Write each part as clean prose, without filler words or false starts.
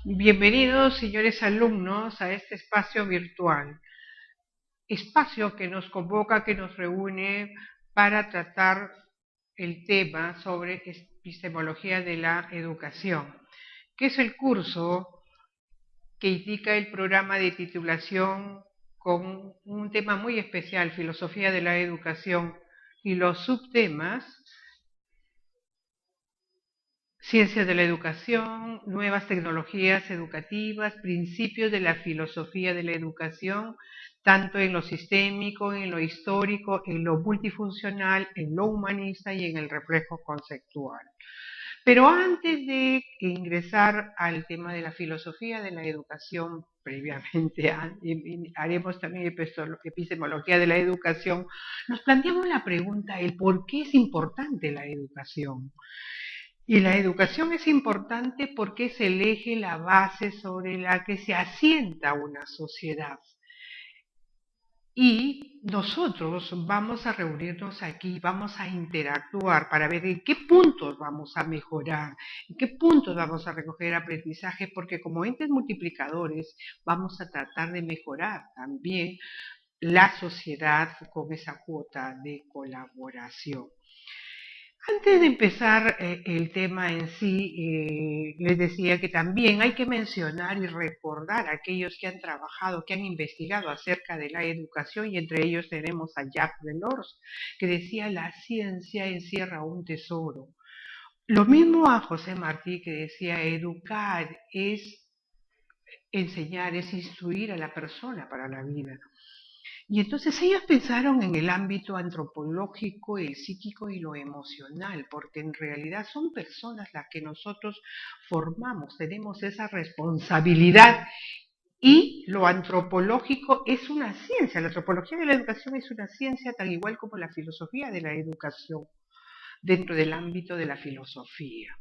Bienvenidos, señores alumnos, a este espacio virtual, espacio que nos convoca, que nos reúne para tratar el tema sobre epistemología de la educación, que es el curso que indica el programa de titulación con un tema muy especial, filosofía de la educación, y los subtemas ciencia de la educación, nuevas tecnologías educativas, principios de la filosofía de la educación, tanto en lo sistémico, en lo histórico, en lo multifuncional, en lo humanista y en el reflejo conceptual. Pero antes de ingresar al tema de la filosofía de la educación, previamente haremos también epistemología de la educación, nos planteamos la pregunta, el por qué es importante la educación. Y la educación es importante porque es el eje, la base sobre la que se asienta una sociedad. Y nosotros vamos a reunirnos aquí, vamos a interactuar para ver en qué puntos vamos a mejorar, en qué puntos vamos a recoger aprendizaje, porque como entes multiplicadores vamos a tratar de mejorar también la sociedad con esa cuota de colaboración. Antes de empezar el tema en sí, les decía que también hay que mencionar y recordar a aquellos que han trabajado, que han investigado acerca de la educación, y entre ellos tenemos a Jacques Delors, que decía la ciencia encierra un tesoro. Lo mismo a José Martí, que decía educar es enseñar, es instruir a la persona para la vida. Y entonces ellos pensaron en el ámbito antropológico, el psíquico y lo emocional, porque en realidad son personas las que nosotros formamos, tenemos esa responsabilidad. Y lo antropológico es una ciencia, la antropología de la educación es una ciencia tan igual como la filosofía de la educación dentro del ámbito de la filosofía.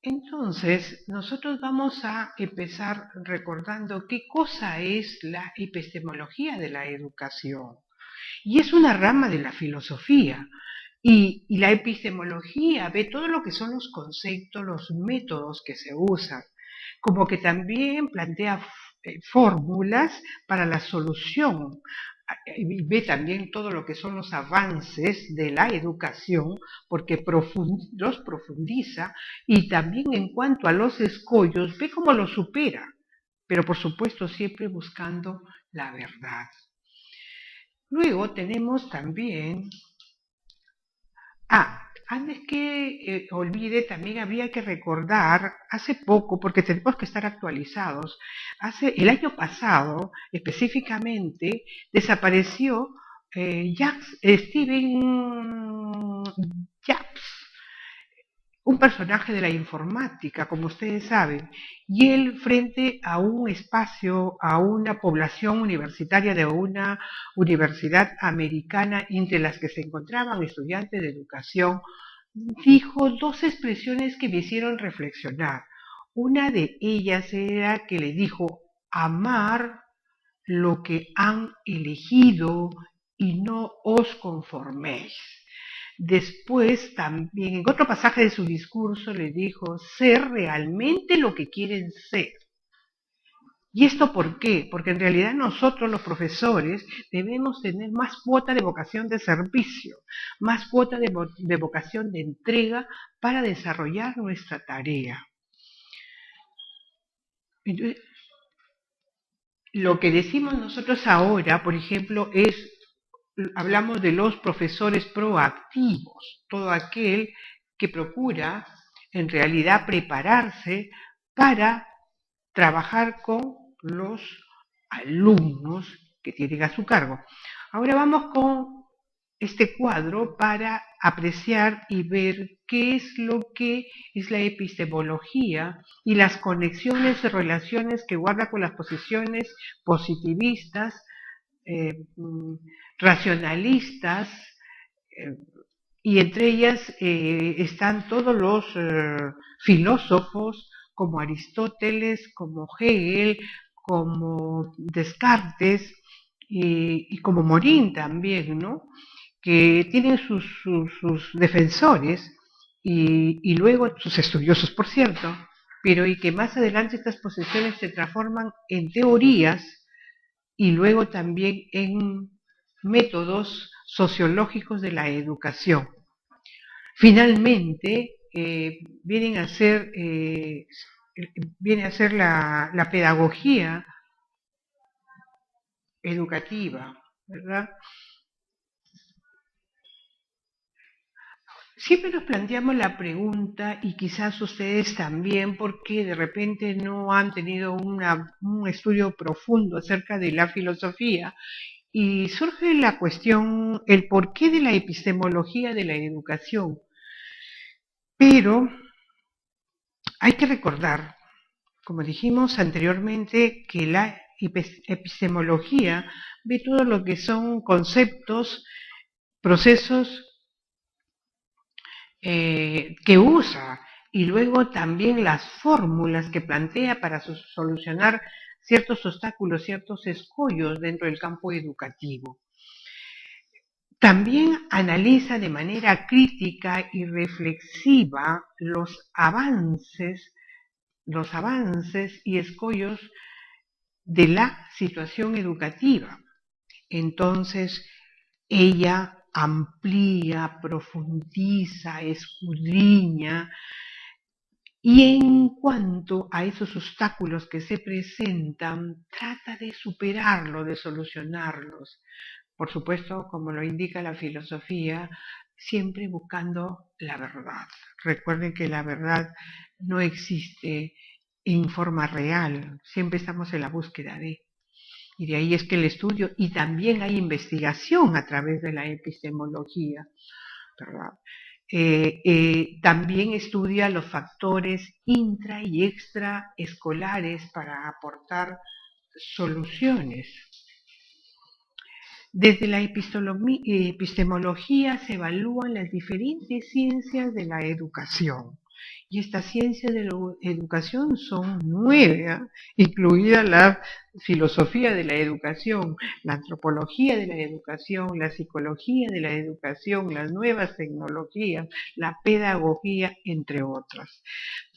Entonces, nosotros vamos a empezar recordando qué cosa es la epistemología de la educación. Y es una rama de la filosofía. Y la epistemología ve todo lo que son los conceptos, los métodos que se usan, como que también plantea fórmulas para la solución. Y ve también todo lo que son los avances de la educación, porque los profundiza, y también en cuanto a los escollos, ve cómo los supera, pero por supuesto siempre buscando la verdad. Luego tenemos también antes que olvide, también habría que recordar, hace poco, porque tenemos que estar actualizados, el año pasado, específicamente, desapareció Steven Jobs, un personaje de la informática, como ustedes saben, y él frente a un espacio, a una población universitaria de una universidad americana entre las que se encontraban estudiantes de educación, dijo dos expresiones que me hicieron reflexionar. Una de ellas era que le dijo, amar lo que han elegido y no os conforméis. Después, también en otro pasaje de su discurso, le dijo, ser realmente lo que quieren ser. ¿Y esto por qué? Porque en realidad nosotros los profesores debemos tener más cuota de vocación de servicio, más cuota de vocación de entrega para desarrollar nuestra tarea. Entonces, lo que decimos nosotros ahora, por ejemplo, hablamos de los profesores proactivos, todo aquel que procura en realidad prepararse para trabajar con los alumnos que tienen a su cargo. Ahora vamos con este cuadro para apreciar y ver qué es lo que es la epistemología y las conexiones y relaciones que guarda con las posiciones positivistas, racionalistas, y entre ellas están todos los filósofos como Aristóteles, como Hegel, como Descartes y como Morin también, ¿no? Que tienen sus defensores y luego sus estudiosos, por cierto. pero y que más adelante estas posiciones se transforman en teorías y luego también en métodos sociológicos de la educación. Finalmente, viene a ser la pedagogía educativa, ¿verdad? Siempre nos planteamos la pregunta, y quizás ustedes también, porque de repente no han tenido un estudio profundo acerca de la filosofía, y surge la cuestión, el porqué de la epistemología de la educación. Pero hay que recordar, como dijimos anteriormente, que la epistemología ve todo lo que son conceptos, procesos que usa y luego también las fórmulas que plantea para solucionar ciertos obstáculos, ciertos escollos dentro del campo educativo. También analiza de manera crítica y reflexiva los avances y escollos de la situación educativa. Entonces, ella amplía, profundiza, escudriña, y en cuanto a esos obstáculos que se presentan, trata de superarlos, de solucionarlos. Por supuesto, como lo indica la filosofía, siempre buscando la verdad. Recuerden que la verdad no existe en forma real, siempre estamos en la búsqueda de. Y de ahí es que el estudio, y también hay investigación a través de la epistemología, ¿verdad? También estudia los factores intra y extraescolares para aportar soluciones. Desde la epistemología se evalúan las diferentes ciencias de la educación. Y estas ciencias de la educación son 9, ¿eh? Incluida la filosofía de la educación, la antropología de la educación, la psicología de la educación, las nuevas tecnologías, la pedagogía, entre otras.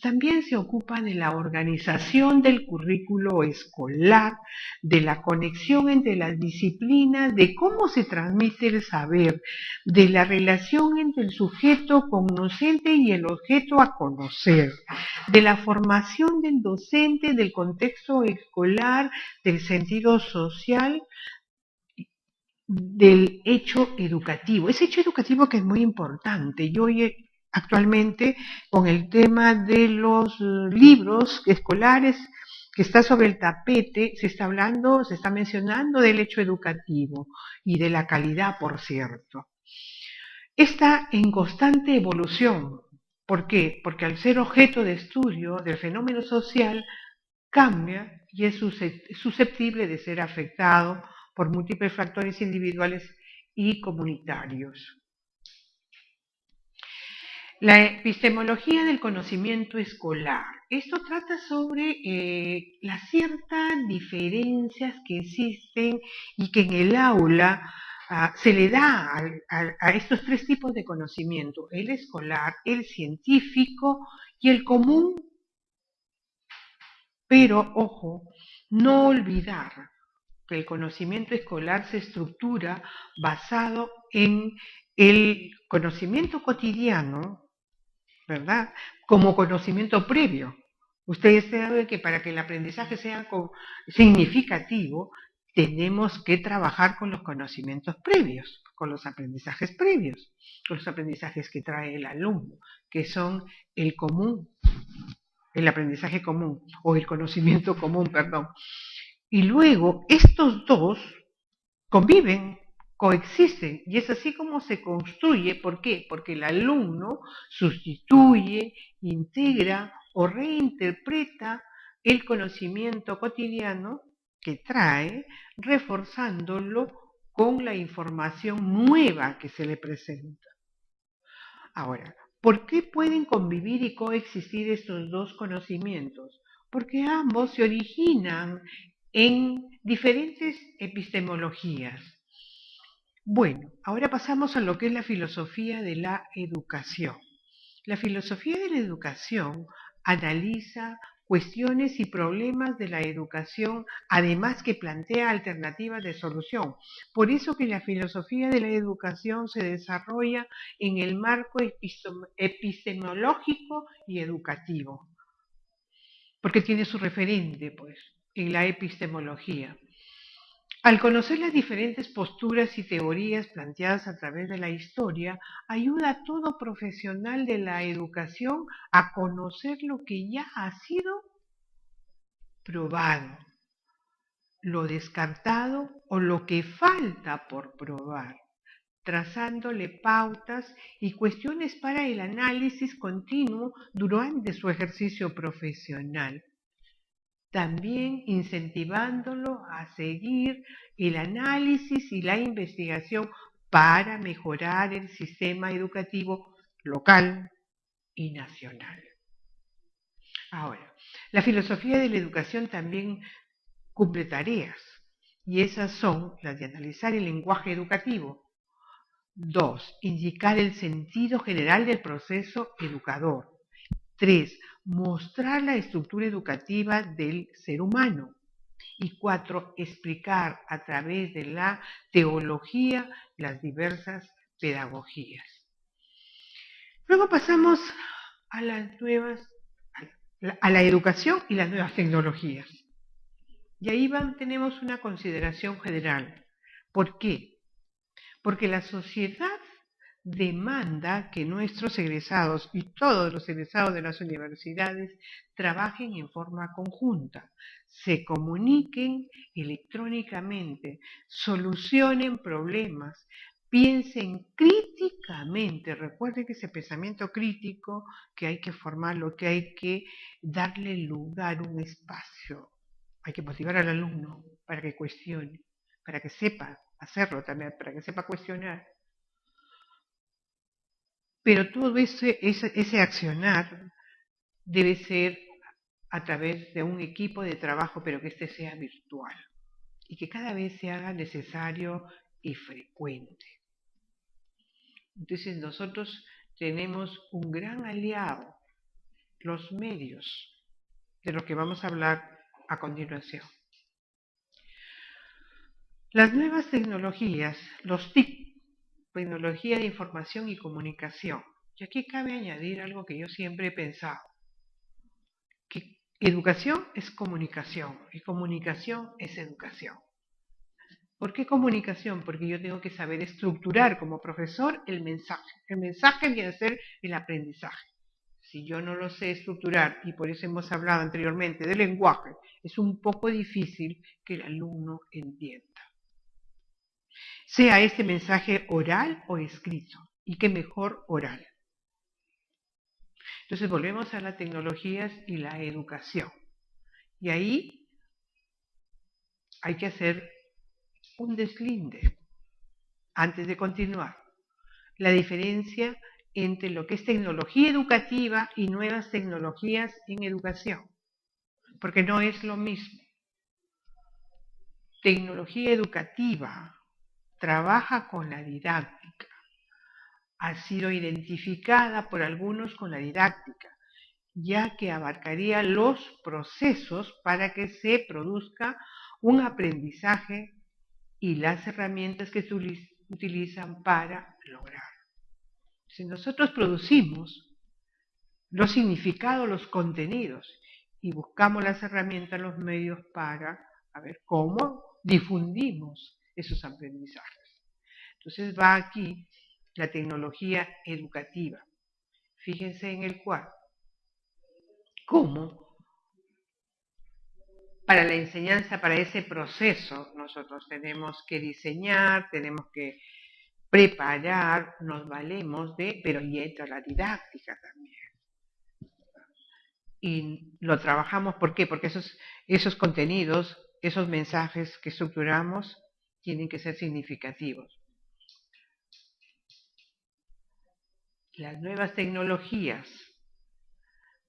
También se ocupa de la organización del currículo escolar, de la conexión entre las disciplinas, de cómo se transmite el saber, de la relación entre el sujeto cognoscente y el objeto a conocer, de la formación del docente, del contexto escolar, del sentido social, del hecho educativo. Ese hecho educativo que es muy importante. Yo actualmente con el tema de los libros escolares que está sobre el tapete, se está mencionando del hecho educativo y de la calidad, por cierto. Está en constante evolución. ¿Por qué? Porque al ser objeto de estudio del fenómeno social, cambia y es susceptible de ser afectado por múltiples factores individuales y comunitarios. La epistemología del conocimiento escolar. Esto trata sobre las ciertas diferencias que existen y que en el aula se le da a estos 3 tipos de conocimiento: el escolar, el científico y el común. Pero, ojo, no olvidar que el conocimiento escolar se estructura basado en el conocimiento cotidiano, ¿verdad? Como conocimiento previo. Ustedes saben que para que el aprendizaje sea significativo, tenemos que trabajar con los conocimientos previos, con los aprendizajes previos, con los aprendizajes que trae el alumno, que son el común, el aprendizaje común, o el conocimiento común, perdón. Y luego estos dos conviven, coexisten, y es así como se construye. ¿Por qué? Porque el alumno sustituye, integra o reinterpreta el conocimiento cotidiano que trae, reforzándolo con la información nueva que se le presenta. Ahora, ¿por qué pueden convivir y coexistir estos dos conocimientos? Porque ambos se originan en diferentes epistemologías. Bueno, ahora pasamos a lo que es la filosofía de la educación. La filosofía de la educación analiza cuestiones y problemas de la educación, además que plantea alternativas de solución. Por eso que la filosofía de la educación se desarrolla en el marco epistemológico y educativo, porque tiene su referente, pues, en la epistemología. Al conocer las diferentes posturas y teorías planteadas a través de la historia, ayuda a todo profesional de la educación a conocer lo que ya ha sido probado, lo descartado o lo que falta por probar, trazándole pautas y cuestiones para el análisis continuo durante su ejercicio profesional. También incentivándolo a seguir el análisis y la investigación para mejorar el sistema educativo local y nacional. Ahora, la filosofía de la educación también cumple tareas, y esas son las de analizar el lenguaje educativo. 2. Indicar el sentido general del proceso educador. 3. Mostrar la estructura educativa del ser humano. Y 4. Explicar a través de la teología las diversas pedagogías. Luego pasamos a la educación y las nuevas tecnologías. Y ahí tenemos una consideración general. ¿Por qué? Porque la sociedad demanda que nuestros egresados y todos los egresados de las universidades trabajen en forma conjunta, se comuniquen electrónicamente, solucionen problemas, piensen críticamente. Recuerden que ese pensamiento crítico que hay que formarlo, que hay que darle lugar, un espacio. Hay que motivar al alumno para que cuestione, para que sepa hacerlo también, para que sepa cuestionar. Pero todo ese accionar debe ser a través de un equipo de trabajo, pero que este sea virtual y que cada vez se haga necesario y frecuente. Entonces nosotros tenemos un gran aliado, los medios, de los que vamos a hablar a continuación. Las nuevas tecnologías, los TIC, tecnología de información y comunicación. Y aquí cabe añadir algo que yo siempre he pensado, que educación es comunicación y comunicación es educación. ¿Por qué comunicación? Porque yo tengo que saber estructurar como profesor el mensaje. El mensaje viene a ser el aprendizaje. Si yo no lo sé estructurar, y por eso hemos hablado anteriormente del lenguaje, es un poco difícil que el alumno entienda. Sea este mensaje oral o escrito, y qué mejor oral. Entonces volvemos a las tecnologías y la educación. Y ahí hay que hacer un deslinde antes de continuar. La diferencia entre lo que es tecnología educativa y nuevas tecnologías en educación, porque no es lo mismo. Tecnología educativa trabaja con la didáctica, ha sido identificada por algunos con la didáctica, ya que abarcaría los procesos para que se produzca un aprendizaje y las herramientas que se utilizan para lograr. Si nosotros producimos los significados, los contenidos, y buscamos las herramientas, los medios para ver cómo difundimos esos aprendizajes. Entonces va aquí la tecnología educativa. Fíjense en el cuadro. ¿Cómo? Para la enseñanza, para ese proceso, nosotros tenemos que diseñar, tenemos que preparar, nos valemos de, pero y entra la didáctica también. Y lo trabajamos, ¿por qué? Porque esos contenidos, esos mensajes que estructuramos, tienen que ser significativos. Las nuevas tecnologías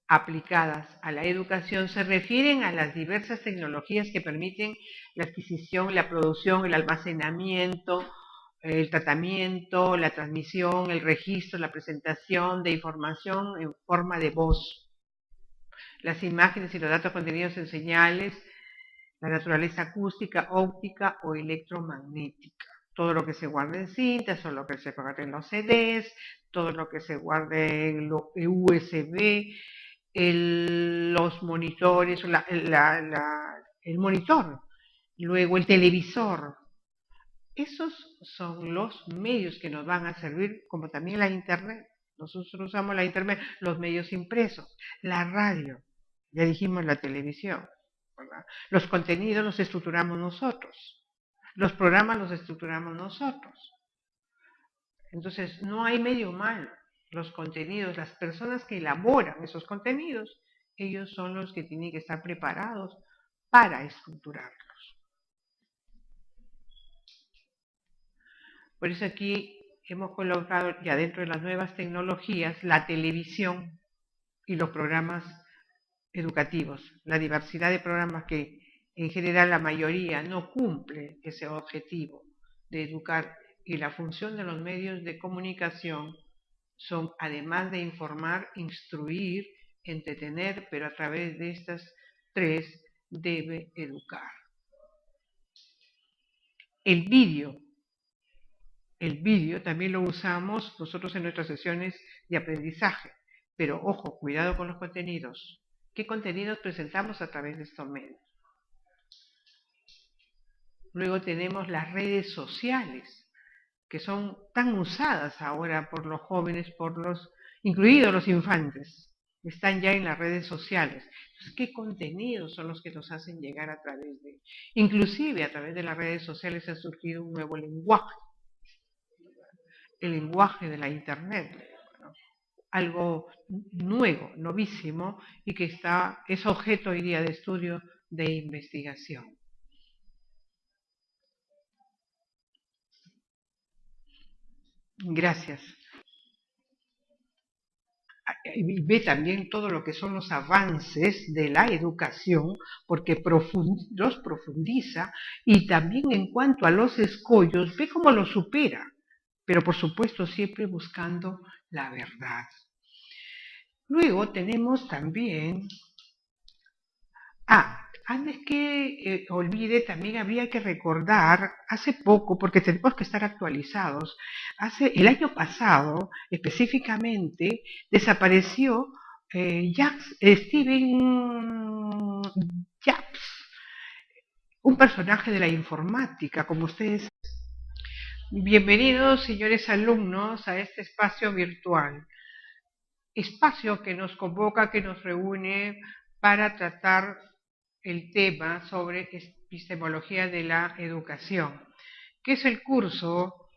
aplicadas a la educación se refieren a las diversas tecnologías que permiten la adquisición, la producción, el almacenamiento, el tratamiento, la transmisión, el registro, la presentación de información en forma de voz. las imágenes y los datos contenidos en señales, la naturaleza acústica, óptica o electromagnética. Todo lo que se guarde en cintas, todo lo que se guarde en los CDs, todo lo que se guarde en los USB, los monitores, el monitor, luego el televisor. Esos son los medios que nos van a servir, como también la Internet. Nosotros usamos la Internet, los medios impresos, la radio, ya dijimos la televisión, ¿verdad? Los contenidos los estructuramos nosotros, los programas los estructuramos nosotros. Entonces, no hay medio malo. Los contenidos, las personas que elaboran esos contenidos, ellos son los que tienen que estar preparados para estructurarlos. Por eso aquí hemos colocado ya dentro de las nuevas tecnologías la televisión y los programas educativos, la diversidad de programas que en general la mayoría no cumple ese objetivo de educar, y la función de los medios de comunicación son, además de informar, instruir, entretener, pero a través de estas tres debe educar. El vídeo también lo usamos nosotros en nuestras sesiones de aprendizaje, pero ojo, cuidado con los contenidos. ¿Qué contenidos presentamos a través de estos medios? Luego tenemos las redes sociales, que son tan usadas ahora por los jóvenes, incluidos los infantes, están ya en las redes sociales. Entonces, ¿qué contenidos son los que nos hacen llegar a través de? Inclusive a través de las redes sociales ha surgido un nuevo lenguaje, el lenguaje de la Internet, ¿no? Algo nuevo, novísimo, y que es objeto hoy día de estudio, de investigación. Gracias. Y ve también todo lo que son los avances de la educación, porque los profundiza, y también en cuanto a los escollos, ve cómo los supera, pero por supuesto siempre buscando la verdad. Luego tenemos también... antes que olvide, también habría que recordar, hace poco, porque tenemos que estar actualizados, el año pasado, específicamente, desapareció Steven Jobs, un personaje de la informática, como ustedes. Bienvenidos, señores alumnos, a este espacio virtual. Espacio que nos convoca, que nos reúne para tratar el tema sobre epistemología de la educación, que es el curso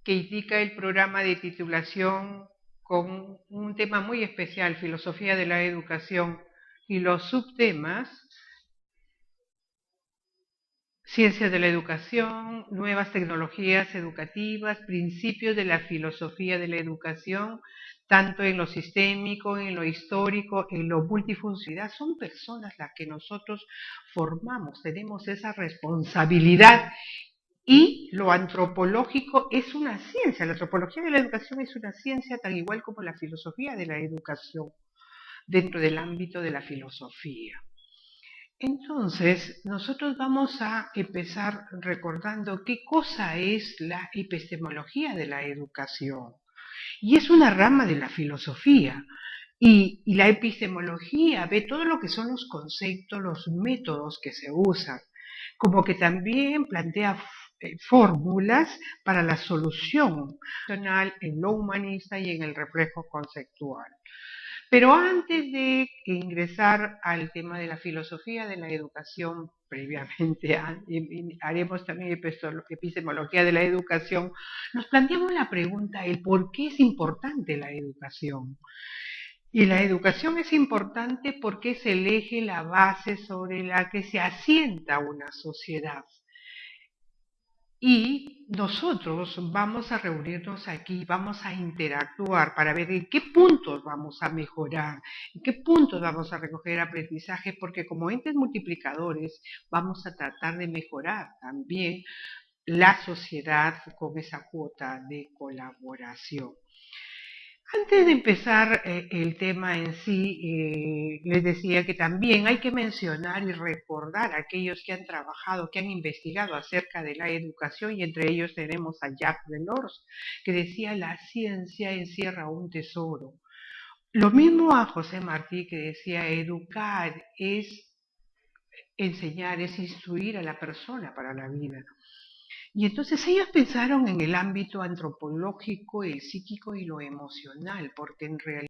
que indica el programa de titulación con un tema muy especial, filosofía de la educación, y los subtemas: ciencias de la educación, nuevas tecnologías educativas, principios de la filosofía de la educación, tanto en lo sistémico, en lo histórico, en lo multifuncionalidad. Son personas las que nosotros formamos, tenemos esa responsabilidad. Y lo antropológico es una ciencia, la antropología de la educación es una ciencia tan igual como la filosofía de la educación, dentro del ámbito de la filosofía. Entonces, nosotros vamos a empezar recordando qué cosa es la epistemología de la educación. Y es una rama de la filosofía. Y la epistemología ve todo lo que son los conceptos, los métodos que se usan, como que también plantea fórmulas para la solución en lo humanista y en el reflejo conceptual. Pero antes de ingresar al tema de la filosofía de la educación, previamente haremos también epistemología de la educación, nos planteamos la pregunta, el por qué es importante la educación. Y la educación es importante porque es el eje, la base sobre la que se asienta una sociedad. Y nosotros vamos a reunirnos aquí, vamos a interactuar para ver en qué puntos vamos a mejorar, en qué puntos vamos a recoger aprendizaje, porque como entes multiplicadores vamos a tratar de mejorar también la sociedad con esa cuota de colaboración. Antes de empezar el tema en sí, les decía que también hay que mencionar y recordar a aquellos que han trabajado, que han investigado acerca de la educación, y entre ellos tenemos a Jacques Delors, que decía: la ciencia encierra un tesoro. Lo mismo a José Martí, que decía: educar es enseñar, es instruir a la persona para la vida. Y entonces ellos pensaron en el ámbito antropológico, el psíquico y lo emocional, porque en realidad